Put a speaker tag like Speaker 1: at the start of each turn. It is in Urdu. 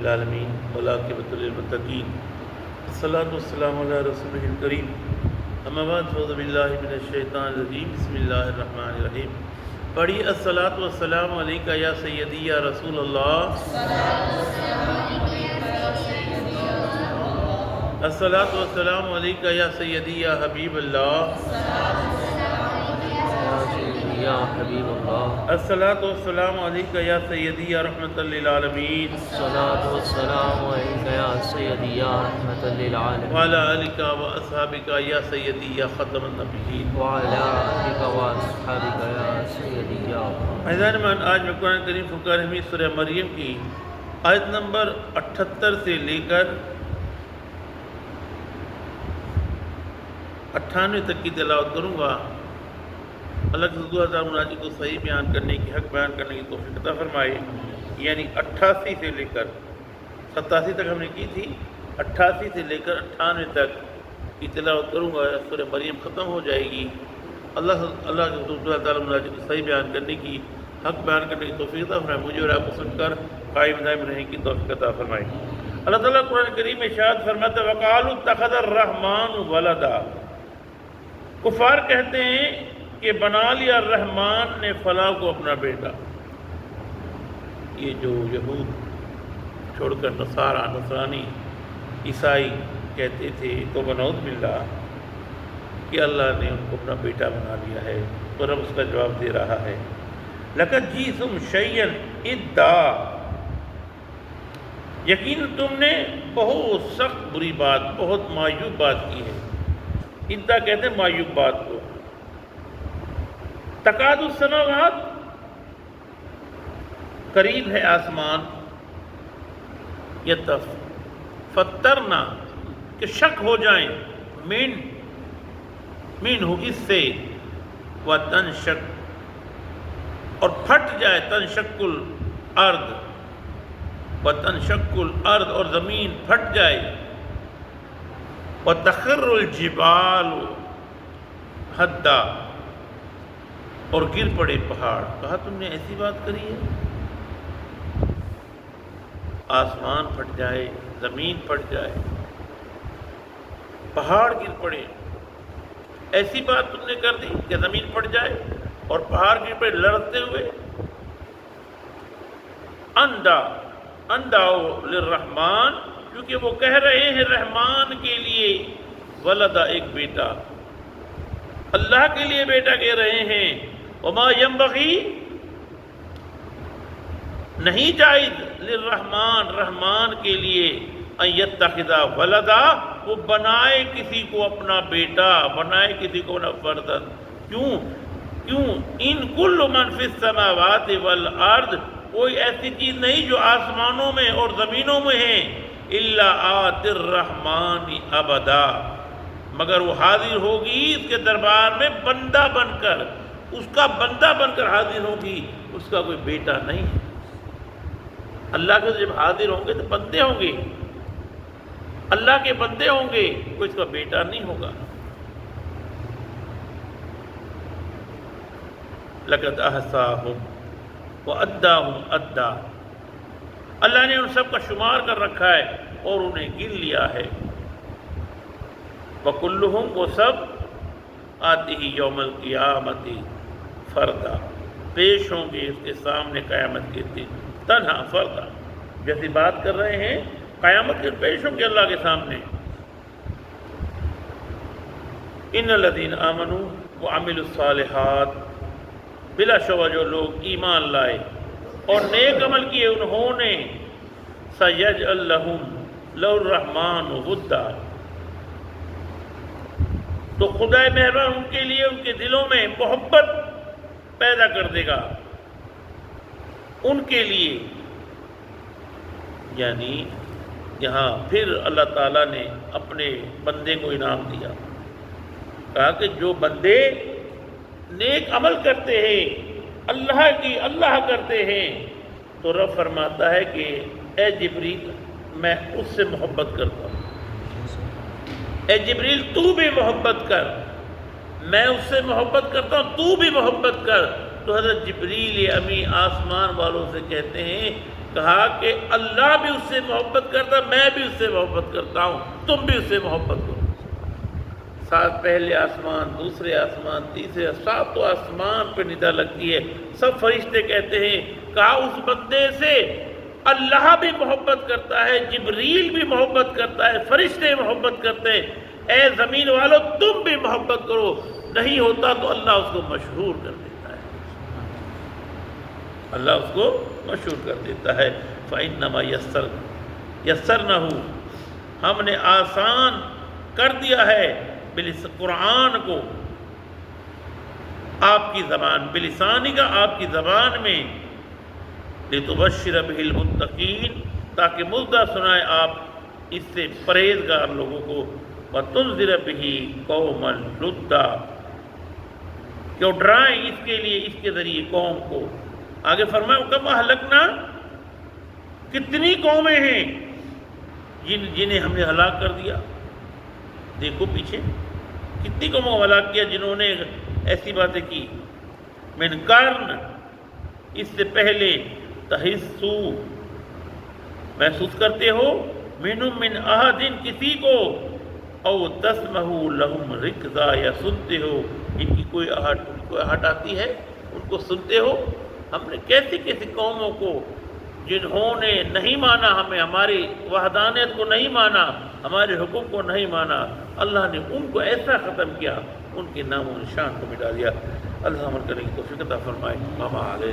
Speaker 1: العالمین والعاقبۃ للمتقین الصلاۃ والسلام علی رسولہ الکریم اما بعد فاعوذ باللہ من الشیطان الرجیم بسم اللہ الرحمن الرحیم۔ پڑھیے الصلاۃ والسلام علیکہ یا سیدی یا رسول اللہ، الصلاۃ والسلام علیکہ یا سیدی یا حبیب اللہ،
Speaker 2: یا حبیب اللہ،
Speaker 1: الصلاۃ والسلام علیکہ یا سیدی یا رحمۃ للعالمین،
Speaker 2: الصلاۃ والسلام علیکہ یا سیدی یا رحمۃ للعالمین،
Speaker 1: وعلی آلک و اصحابک یا سیدی یا ختم النبیین،
Speaker 2: وعلی آلک و اصحابک یا سیدی یا
Speaker 1: عزیزان من، آج میں قرآن کریم فرقان حمید سورہ مریم کی آیت نمبر 78 سے لے کر 98 تک کی تلاوت کروں گا۔ اللہ کے حضور تعالیٰ مناجی کو صحیح بیان کرنے کی، حق بیان کرنے کی توفیق عطا فرمائے۔ یعنی 88 سے لے کر 87 تک ہم نے کی تھی، 88 سے لے کر 98 تک کی تلاوت کروں گا، سورہ مریم ختم ہو جائے گی۔ اللہ کے حضور تعالیٰ مناجی کو صحیح بیان کرنے کی، حق بیان کرنے کی توفیق عطا فرمائے، مجھے اور آپ کو سن کر قائم دائم رہنے کی توفیق عطا فرمائے۔ اللہ تعالیٰ قرآن کریم میں ارشاد فرماتا ہے وَقَالُوا اتَّخَذَ الرَّحْمَٰنُ وَلَدًا، کفار کہتے ہیں کہ بنا لیا الرحمن نے فلاں کو اپنا بیٹا۔ یہ جو یہود چھوڑ کر نصرانی عیسائی کہتے تھے تو بنعوذ باللہ کہ اللہ نے ان کو اپنا بیٹا بنا لیا ہے، تو رب اس کا جواب دے رہا ہے لَقَدْ جِئْتُمْ شَيْئًا اِدًّا، یقین تم نے بہت سخت بری بات، بہت معیوب بات کی ہے۔ اِدّا کہتے ہیں معیوب بات کو۔ تکاد السماوات، قریب ہے آسمان، یتفطرنا کہ شک ہو جائیں، مین ہو اس سے، وتنشق اور پھٹ جائے، تنشق الارض، وتنشق الارض اور زمین پھٹ جائے، وتخر الجبال حدا اور گر پڑے پہاڑ۔ کہا تم نے ایسی بات کری ہے؟ آسمان پھٹ جائے، زمین پھٹ جائے، پہاڑ گر پڑے، ایسی بات تم نے کر دی کہ زمین پھٹ جائے اور پہاڑ گر پڑے لڑتے ہوئے۔ انداؤ للرحمن، کیونکہ وہ کہہ رہے ہیں رحمان کے لیے ولدا، ایک بیٹا، اللہ کے لیے بیٹا کہہ رہے ہیں۔ وما ينبغي، نہیں جائز، للرحمن، رحمان کے لیے، ان يتخذ ولدا، وہ بنائے کسی کو اپنا بیٹا، بنائے کسی کو اپنا فرزند۔ کیوں ان کل من فی السماوات والارض، کوئی ایسی چیز نہیں جو آسمانوں میں اور زمینوں میں ہے، الا آتی الرحمن ابدا، مگر وہ حاضر ہوگی اس کے دربار میں بندہ بن کر، اس کا بندہ بن کر حاضر ہوگی، اس کا کوئی بیٹا نہیں ہے۔ اللہ کے جب حاضر ہوں گے تو بندے ہوں گے، اللہ کے بندے ہوں گے، کوئی اس کا بیٹا نہیں ہوگا۔ لقد احصاهم وعداهم عدا، اللہ نے ان سب کا شمار کر رکھا ہے اور انہیں گن لیا ہے۔ وَكُلُّهُمْ، وہ سب آتِهِ یوم القیامت فردا، پیش ہوں گے اس کے سامنے قیامت کے دن تنہا، فردا، جیسی بات کر رہے ہیں قیامت کے پیش ہوں گے اللہ کے سامنے۔ ان الذین آمنوا وعملوا الصالحات، بلا شبہ جو لوگ ایمان لائے اور نیک عمل کیے انہوں نے، سَيَجْعَلْ لَهُمْ الرحمن وُدًّا، تو خدا مہربان ان کے لیے ان کے دلوں میں محبت پیدا کر دے گا، ان کے لیے۔ یعنی یہاں پھر اللہ تعالیٰ نے اپنے بندے کو انعام دیا، کہا کہ جو بندے نیک عمل کرتے ہیں، اللہ کرتے ہیں، تو رب فرماتا ہے کہ اے جبریل میں اس سے محبت کرتا ہوں، اے جبریل تو بھی محبت کر، میں اس سے محبت کرتا ہوں، تو بھی محبت کر۔ تو حضرت جبریل امی آسمان والوں سے کہتے ہیں کہا کہ اللہ بھی اس سے محبت کرتا، میں بھی اس سے محبت کرتا ہوں، تم بھی اس سے محبت کرو۔ ساتھ پہلے آسمان، دوسرے آسمان، تیسرے، ساتوں آسمان پہ ندا لگتی ہے، سب فرشتے کہتے ہیں کہا اس بندے سے اللہ بھی محبت کرتا ہے، جبریل بھی محبت کرتا ہے، فرشتے محبت کرتے ہیں، اے زمین والو تم بھی محبت کرو۔ نہیں ہوتا تو اللہ اس کو مشہور کر دیتا ہے، اللہ اس کو مشہور کر دیتا ہے۔ فَإِنَّمَا يَسَّرْنَهُ، ہم نے آسان کر دیا ہے قرآن کو آپ کی زبان، بلسانی کا آپ کی زبان میں، لِتُبَشِّرَ بِهِ الْمُتَّقِينَ، تاکہ مژدہ سنائے آپ اس سے پرہیزگار لوگوں کو، وَتُنذِرَ بِهِ قَوْمًا لُدًّا، کہ ڈرائیں اس کے لیے، اس کے ذریعے قوم کو۔ آگے فرمایا کم اہلکنا، کتنی قومیں ہیں جنہیں ہم نے ہلاک کر دیا۔ دیکھو پیچھے کتنی قوموں کو ہلاک کیا جنہوں نے ایسی باتیں کی۔ من قرن، اس سے پہلے، تحسو، محسوس کرتے ہو، منہم من احد، کسی کو، او تسمعوا لہم رکزا، یا سنتے ہو ان کی کوئی آہٹ آتی ہے، ان کو سنتے ہو۔ ہم نے کیسی کیسی قوموں کو جنہوں نے نہیں مانا ہمیں، ہماری وحدانیت کو نہیں مانا، ہمارے حکم کو نہیں مانا، اللہ نے ان کو ایسا ختم کیا، ان کے نام و نشان کو مٹا دیا۔ اللہ عمل کرنے کی توفیق عطا فرمائے۔ ماما آگے